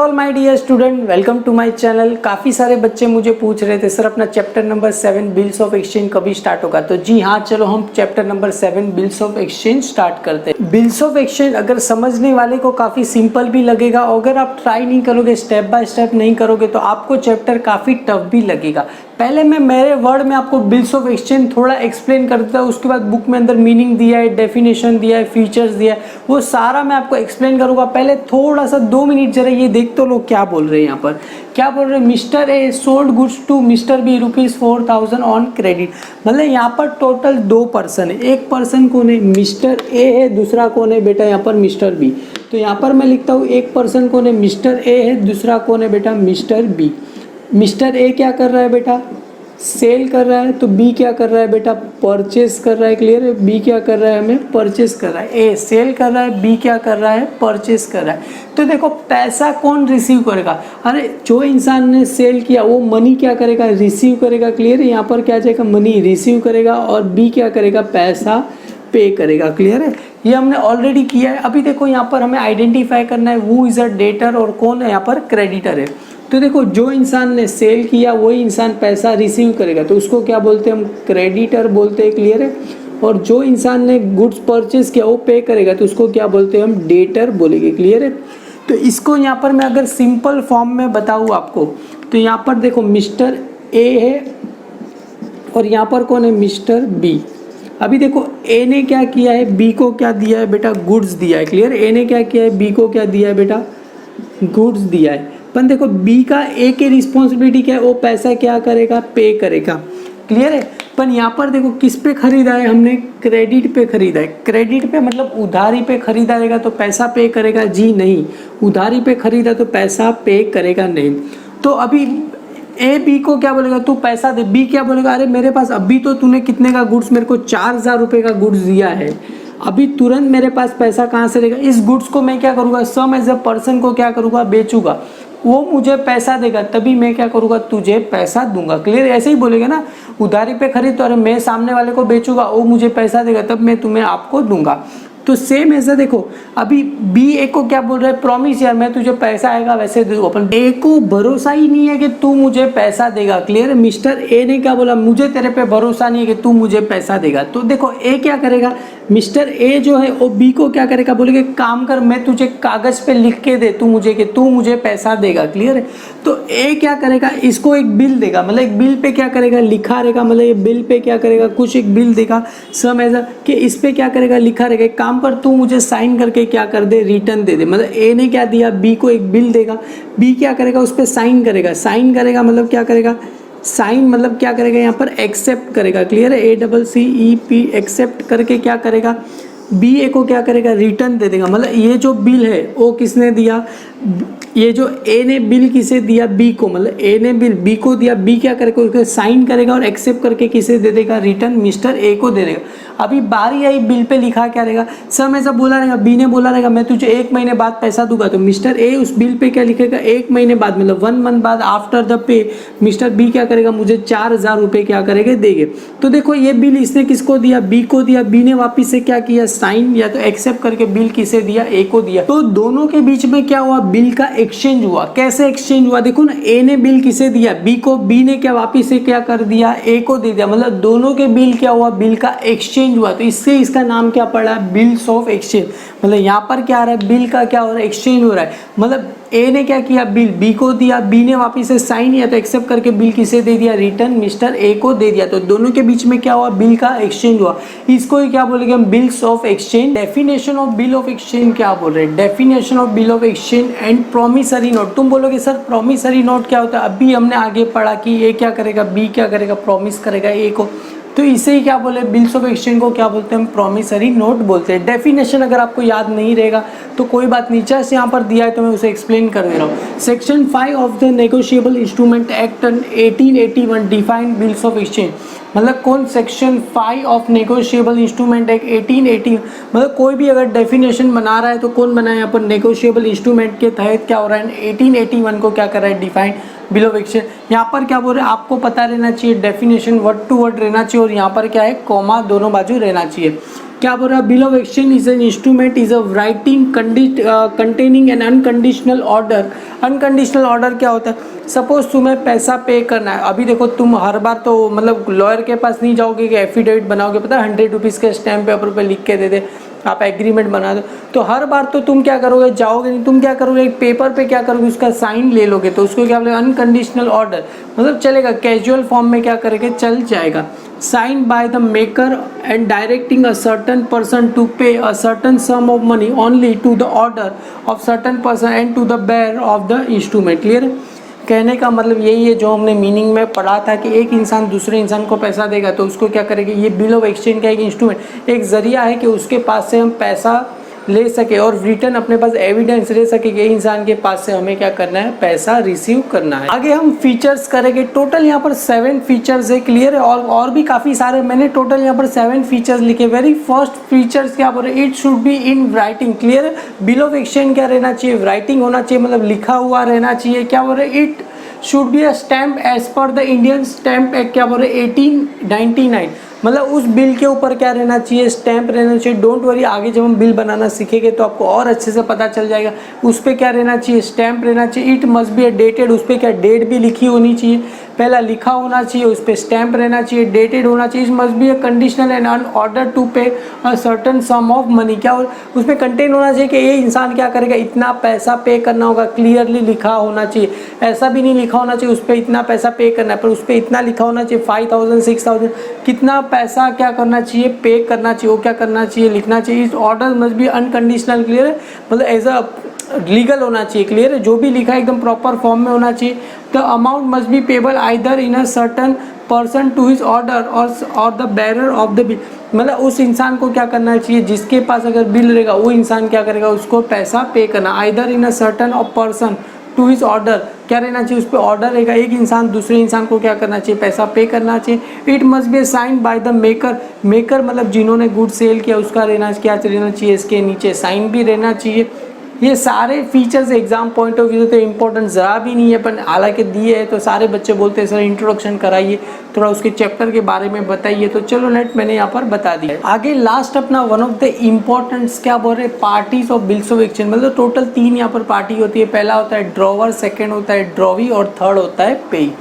All my dear student, welcome to my channel. काफ़ी सारे बच्चे मुझे पूछ रहे थे सर अपना chapter number 7 bills of exchange कभी स्टार्ट होगा। तो जी हाँ, चलो हम chapter number 7 bills of exchange start करते हैं। बिल्स ऑफ एक्सचेंज अगर समझने वाले को काफ़ी सिंपल भी लगेगा, अगर आप ट्राई नहीं करोगे, स्टेप बाय स्टेप नहीं करोगे तो आपको चैप्टर काफ़ी टफ भी लगेगा। पहले मैं मेरे वर्ड में आपको बिल्स ऑफ एक्सचेंज थोड़ा एक्सप्लेन कर देता हूँ, उसके बाद बुक में अंदर मीनिंग दिया है, डेफिनेशन दिया है, फीचर्स दिया है, वो सारा मैं आपको एक्सप्लेन करूँगा। पहले थोड़ा सा 2 मिनट जरा ये देख तो लो क्या बोल रहे हैं यहाँ पर। क्या बोल रहे हैं? Mister A sold goods to mister B ₹4,000 on credit. मतलब यहाँ पर टोटल 2 पर्सन है। एक पर्सन कौन है? मिस्टर ए है, दूसरा कौन है बेटा? यहाँ पर मिस्टर बी। तो यहाँ पर मैं लिखता हूँ एक पर्सन कौन है? मिस्टर ए है, दूसरा कौन है बेटा? Mister B. मिस्टर ए क्या कर रहा है बेटा? सेल कर रहा है। तो बी क्या कर रहा है बेटा? परचेस कर रहा है। क्लियर है? बी क्या कर रहा है? हमें परचेस कर रहा है। ए सेल कर रहा है, बी क्या कर रहा है? परचेस कर रहा है। तो देखो पैसा कौन रिसीव करेगा? अरे जो इंसान ने सेल किया वो मनी क्या करेगा? रिसीव करेगा। क्लियर है? यहाँ पर क्या जाएगा? मनी रिसीव करेगा और बी क्या करेगा? पैसा पे करेगा। क्लियर है? ये हमने ऑलरेडी किया है। अभी देखो यहाँ पर हमें आइडेंटिफाई करना है वो इज अ डेटर और कौन है यहाँ पर? क्रेडिटर है। तो देखो जो इंसान ने सेल किया वही इंसान पैसा रिसीव करेगा, तो उसको क्या बोलते हैं? हम क्रेडिटर बोलते हैं। क्लियर है? और जो इंसान ने गुड्स परचेज किया वो पे करेगा, तो उसको क्या बोलते हैं? हम डेटर बोलेंगे। क्लियर है? तो इसको यहाँ पर मैं अगर सिंपल फॉर्म में बताऊँ आपको, तो यहाँ पर देखो मिस्टर ए है और यहाँ पर कौन है? Mister B. अभी देखो ए ने क्या किया है? बी को क्या दिया है बेटा? गुड्स दिया है। क्लियर? ए ने क्या किया है? बी को क्या दिया है बेटा? गुड्स दिया है। पर देखो बी का ए की रिस्पॉन्सिबिलिटी क्या है? वो पैसा क्या करेगा? पे करेगा। क्लियर है? पर यहाँ पर देखो किस पे खरीदा है हमने? क्रेडिट पे खरीदा है। क्रेडिट पे मतलब उधारी पे खरीदा रहेगा तो पैसा पे करेगा? जी नहीं, उधारी पे खरीदा तो पैसा पे करेगा नहीं। तो अभी ए बी को क्या बोलेगा? तू पैसा दे। बी क्या बोलेगा? अरे मेरे पास अभी तो तूने कितने का गुड्स, मेरे को 4,000 रुपये का गुड्स दिया है, अभी तुरंत मेरे पास पैसा कहाँ से रहेगा? इस गुड्स को मैं क्या करूँगा? सम एज अ पर्सन को क्या करूँगा? बेचूंगा, वो मुझे पैसा देगा, तभी मैं क्या करूँगा? तुझे पैसा दूंगा। क्लियर? ऐसे ही बोलेगा ना, उधारी पे खरीद तो अरे मैं सामने वाले को बेचूंगा, वो मुझे पैसा देगा, तब मैं तुम्हें आपको दूंगा। तो सेम ऐसा देखो, अभी बी ए को क्या बोल रहा है? प्रॉमिस यार मैं तुझे पैसा आएगा वैसे दे दूंगा। अपन ए को भरोसा ही नहीं है कि तू मुझे पैसा देगा। क्लियर है? मिस्टर ए ने क्या बोला? मुझे तेरे पे भरोसा नहीं है कि तू मुझे पैसा देगा। तो देखो ए क्या करेगा? मिस्टर ए जो है वो बी को क्या करेगा? बोलेगा काम कर, मैं तुझे कागज पे लिख के दे तू मुझे कि तू मुझे पैसा देगा। क्लियर है? तो ए क्या करेगा? इसको एक बिल देगा, मतलब एक बिल पे क्या करेगा? लिखा रहेगा, मतलब ये बिल पे क्या करेगा? कुछ एक बिल देगा सम ऐसा कि इस पे क्या करेगा? लिखा रहेगा काम पर तू मुझे साइन करके क्या कर दे? रिटर्न दे दे। मतलब ए ने क्या दिया? बी को एक बिल देगा, बी क्या करेगा? उस पर साइन करेगा। साइन करेगा मतलब क्या करेगा? साइन मतलब क्या करेगा? यहाँ पर एक्सेप्ट करेगा। क्लियर है? ACCEP एक्सेप्ट करके क्या करेगा? बी ए को क्या करेगा? रिटर्न दे देगा। मतलब ये जो बिल है वो किसने दिया? ये जो ए ने बिल किसे दिया? बी को। मतलब ए ने बिल बी को दिया, बी क्या करेगा? उसको साइन करेगा और एक्सेप्ट करके किसे दे देगा? रिटर्न मिस्टर ए को दे देगा। अभी बारी आई, बिल पे लिखा क्या रहेगा? सम ऐसा बोला रहेगा, बी ने बोला रहेगा मैं तुझे 1 महीने बाद पैसा दूंगा, तो मिस्टर ए उस बिल पे क्या लिखेगा? 1 महीने बाद, मतलब 1 मंथ बाद after the pay mister B क्या करेगा? मुझे 4,000 रुपये क्या करेंगे? देंगे। तो देखो ये बिल इसने किसको दिया? बी को दिया। बी ने वापिस से क्या किया? साइन या तो एक्सेप्ट करके बिल किसे दिया? ए को दिया। तो दोनों के बीच में क्या हुआ? बिल का एक्सचेंज हुआ। कैसे एक्सचेंज हुआ? देखो ना, ए ने बिल किसे दिया? बी को। बी ने क्या वापिस से क्या कर दिया? ए को दे दिया। मतलब दोनों के बिल क्या हुआ? बिल का एक्सचेंज हुआ। तो इससे इसका नाम क्या पड़ा? Bills of exchange. मतलब यहाँ पर क्या आ रहा है? बिल का क्या हो रहा है? एक्सचेंज हो रहा है। मतलब ए ने क्या किया? बिल बी को दिया, बी ने वापिस से साइन या तो एक्सेप्ट करके बिल किसे दे दिया? रिटर्न मिस्टर ए को दे दिया। तो दोनों के बीच में क्या हुआ? बिल का एक्सचेंज हुआ। इसको ही क्या बोलेंगे हम? Bills of exchange. Definition of bill of exchange क्या बोल रहे हैं? Definition of bill of exchange and promissory note. तुम बोलोगे सर प्रॉमिसरी नोट क्या होता है? अभी हमने आगे पढ़ा कि ए क्या करेगा? बी क्या करेगा? प्रॉमिस करेगा ए को, तो इसे ही क्या बोले? बिल्स ऑफ एक्सचेंज को क्या बोलते हैं? हम प्रॉमिसरी नोट बोलते हैं। डेफिनेशन अगर आपको याद नहीं रहेगा तो कोई बात, नीचे से यहाँ पर दिया है तो मैं उसे एक्सप्लेन कर दे रहा हूँ। Section 5 of the negotiable instrument act 1881 define bills of exchange. मतलब कौन? Section 5 of negotiable instrument act 1880। मतलब कोई भी अगर डेफिनेशन बना रहा है तो कौन बनाया? यहाँ पर नेगोशिएबल इंस्ट्रूमेंट के तहत क्या हो रहा है? 1881 को क्या कर रहा है? Define bill of exchange. यहाँ पर क्या बोल रहे हैं? आपको पता रहना चाहिए डेफिनेशन वर्ड टू वर्ड रहना चाहिए और यहाँ पर क्या है? कॉमा दोनों बाजू रहना चाहिए। क्या बोल रहा है, bill of exchange is an instrument is a writing containing N unconditional order. Unconditional order क्या होता है, सपोज तुम्हें पैसा पे करना है, अभी देखो तुम हर बार तो मतलब लॉयर के पास नहीं जाओगे कि एफिडेविट बनाओगे, पता है 100 रुपीज़ के स्टैम्प पेपर पे लिख के दे दे आप एग्रीमेंट बना दो, तो हर बार तो तुम क्या करोगे, जाओगे नहीं, तुम क्या करोगे एक पेपर पे क्या करोगे उसका साइन ले लोगे, तो उसको क्या बोलेगा अनकंडीशनल ऑर्डर, मतलब चलेगा कैजुअल फॉर्म में क्या करेंगे चल जाएगा। Sign by the maker and directing a certain person to pay a certain sum of money only to the order of certain person and to the bearer of the instrument. Clear है, कहने का मतलब यही है जो हमने meaning में पढ़ा था कि एक इंसान दूसरे इंसान को पैसा देगा तो उसको क्या करेगा, ये बिल ऑफ एक्सचेंज का एक इंस्ट्रूमेंट, एक जरिया है कि उसके पास से हम पैसा ले सके और रिटर्न अपने पास एविडेंस ले सके कि इंसान के पास से हमें क्या करना है, पैसा रिसीव करना है। आगे हम फीचर्स करेंगे, टोटल यहाँ पर 7 फीचर्स है। क्लियर है, और भी काफ़ी सारे, मैंने टोटल यहाँ पर 7 फीचर्स लिखे। वेरी फर्स्ट फीचर्स क्या बोल रहे, it should be in writing. Clear है, बिल ऑफ एक्सचेंज क्या रहना चाहिए, राइटिंग होना चाहिए, मतलब लिखा हुआ रहना चाहिए। क्या बोल रहे, it should be a stamp as per the Indian stamp act, क्या बोल रहे 1899, मतलब उस बिल के ऊपर क्या रहना चाहिए, स्टैंप रहना चाहिए। डोंट वरी, आगे जब हम बिल बनाना सीखेंगे तो आपको और अच्छे से पता चल जाएगा। उस पर क्या रहना चाहिए, स्टैंप रहना चाहिए। इट मस्ट बी डेटेड, उस पर क्या डेट भी लिखी होनी चाहिए, पहला लिखा होना चाहिए, उस पर स्टैंप रहना चाहिए, डेटेड होना चाहिए। It must be a conditional and on order to pay a certain sum of money, क्या उस पर कंटेन होना चाहिए कि ये इंसान क्या करेगा, इतना पैसा पे करना होगा, क्लियरली लिखा होना चाहिए। ऐसा भी नहीं लिखा होना चाहिए उस पर इतना पैसा पे करना है, पर उस पर इतना लिखा होना चाहिए 5000 6000, कितना पैसा क्या करना चाहिए, पे करना चाहिए, वो क्या करना चाहिए, लिखना चाहिए। इस order must be unconditional. Clear है, मतलब एज अ लीगल होना चाहिए। क्लियर है, जो भी लिखा है एकदम प्रॉपर फॉर्म में होना चाहिए। The amount must be payable either in a certain person to his order और the bearer of the bill, मतलब उस इंसान को क्या करना चाहिए, जिसके पास अगर बिल रहेगा वो इंसान क्या करेगा, उसको पैसा पे करना। Either in a certain of person to his order, क्या रहना चाहिए, उस पर ऑर्डर रहेगा, एक इंसान दूसरे इंसान को क्या करना चाहिए, पैसा पे करना चाहिए। It must be sign by the maker, maker मतलब जिन्होंने गुड सेल किया उसका रहना चाहिए, इसके नीचे साइन भी रहना चाहिए। ये सारे features exam point of view से तो इम्पोर्टेंट ज़रा भी नहीं है, पर हालांकि दिए है तो सारे बच्चे बोलते हैं सर इंट्रोडक्शन कराइए, थोड़ा उसके चैप्टर के बारे में बताइए, तो चलो नेट मैंने यहाँ पर बता दिया। आगे लास्ट अपना वन ऑफ द इम्पोर्टेंट्स क्या बोल रहे, parties of bills of exchange, मतलब टोटल 3 यहाँ पर पार्टी होती है। पहला होता है ड्रॉवर, सेकेंड होता है ड्रॉवी और थर्ड होता है पेई।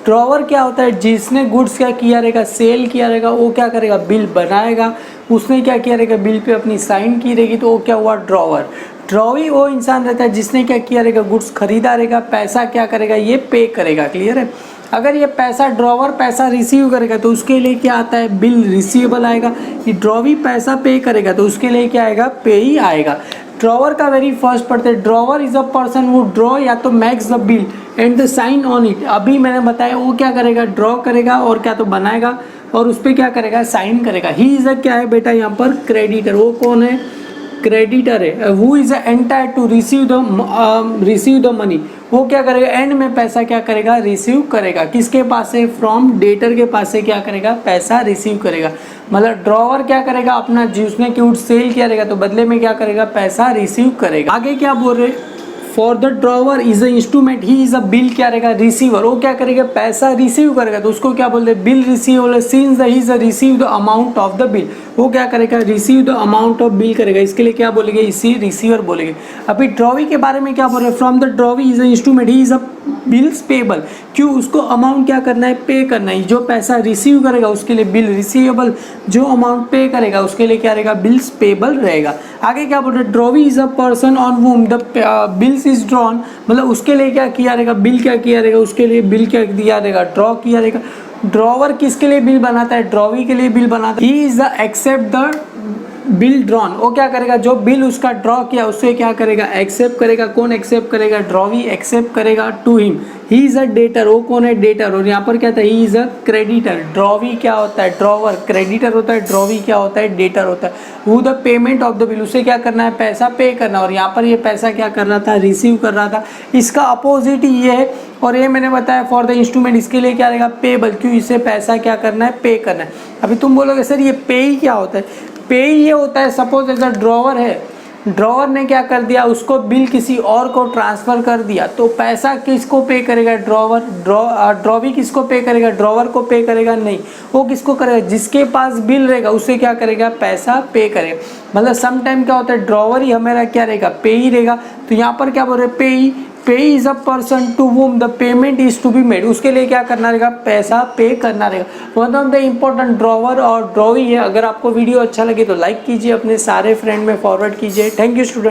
ड्रॉवर क्या होता है, जिसने गुड्स क्या किया रहेगा, सेल किया रहेगा, वो क्या करेगा, बिल बनाएगा, उसने क्या किया रहेगा, बिल पे अपनी साइन की रहेगी, तो वो क्या हुआ ड्रॉवर। ड्रॉवी वो इंसान रहता है जिसने क्या किया रहेगा, गुड्स खरीदा रहेगा, पैसा क्या करेगा, ये पे करेगा। क्लियर है, अगर ये पैसा ड्रॉवर पैसा रिसीव करेगा तो उसके लिए क्या आता है, बिल रिसीवेबल आएगा। ये ड्रॉवी पैसा पे करेगा तो उसके लिए क्या आएगा, पे ही आएगा। ड्रॉवर का वेरी फर्स्ट पढ़ते हैं, ड्रॉवर इज अ पर्सन वो ड्रॉ या तो makes the bill and the sign on it. अभी मैंने बताया वो क्या करेगा, ड्रॉ करेगा और क्या तो बनाएगा और उस पर क्या करेगा, साइन करेगा। ही इज अ क्या है बेटा यहाँ पर क्रेडिटर, वो कौन है, क्रेडिटर है। Who is entire to receive the money, वो क्या करेगा, एंड में पैसा क्या करेगा, रिसीव करेगा। किसके पास से, फ्रॉम डेटर के पास से क्या करेगा, पैसा रिसीव करेगा। मतलब ड्रॉवर क्या करेगा, अपना जिसने गुड सेल किया रहेगा तो बदले में क्या करेगा, पैसा रिसीव करेगा। आगे क्या बोल रहे, for the drawer is a instrument, he is a bill क्या रहेगा, रिसीवर, वो क्या करेगा, पैसा रिसीव करेगा तो उसको क्या बोलते हैं, bill receiver. Since he is receive the amount of the bill, वो क्या करेगा, receive the amount of bill करेगा, इसके लिए क्या बोलेंगे, इसी रिसीवर बोलेंगे। अभी ड्रॉवी के बारे में क्या बोल रहे हैं, from the drawee is a instrument, he is a bills payable, क्यों, उसको अमाउंट क्या करना है, पे करना है। जो पैसा रिसीव करेगा उसके लिए बिल रिसीवेबल, जो अमाउंट पे करेगा उसके लिए क्या रहेगा, बिल्स पेबल रहेगा। आगे क्या बोल रहे हैं, drawee is a person on whom the bills is drawn, मतलब उसके लिए क्या किया रहेगा, बिल क्या किया रहेगा, उसके लिए बिल क्या दिया रहेगा, ड्रॉ किया रहेगा। ड्रॉवर किसके लिए बिल बनाता है, ड्रॉवी के लिए बिल बनाता है। He is the accept the bill drawn, वो क्या करेगा, जो बिल उसका ड्रॉ किया उससे क्या करेगा, एक्सेप्ट करेगा। कौन एक्सेप्ट करेगा, ड्रॉवी एक्सेप्ट करेगा to him. He is a debtor, वो कौन है, डेटर, और यहाँ पर क्या था, he is a creditor. Drawee क्या होता है, ड्रॉवर क्रेडिटर होता है, ड्रॉवी क्या होता है, डेटर होता है। वो the payment of the bill, उसे क्या करना है, पैसा पे करना, और यहाँ पर ये पैसा क्या कर रहा था, रिसीव कर रहा था। इसका अपोजिट ये है, और ये मैंने बताया फॉर द इंस्ट्रूमेंट, इसके लिए क्या रहेगा, पेबल, क्यों, इसे पैसा क्या करना है, पे करना है। अभी तुम बोलोगे सर ये पे ही क्या होता है, पे ये होता है, सपोज एज अ ड्रॉवर है, ड्रॉवर ने क्या कर दिया, उसको बिल किसी और को ट्रांसफर कर दिया, तो पैसा किसको पे करेगा, ड्रॉवर। ड्रॉवी किसको पे करेगा, ड्रॉवर को पे करेगा नहीं, वो किसको करेगा, जिसके पास बिल रहेगा उससे क्या करेगा, पैसा पे करेगा। मतलब सम टाइम क्या होता है, ड्रॉवर ही हमारा क्या रहेगा, पे ही रहेगा। तो यहाँ पर क्या बोल रहे, pay is a person to whom the payment is to be made, उसके लिए क्या करना रहेगा, पैसा पे करना रहेगा। One of the important drawer और ड्रॉवी है। अगर आपको वीडियो अच्छा लगे तो लाइक कीजिए, अपने सारे फ्रेंड में फॉरवर्ड कीजिए। Thank you student.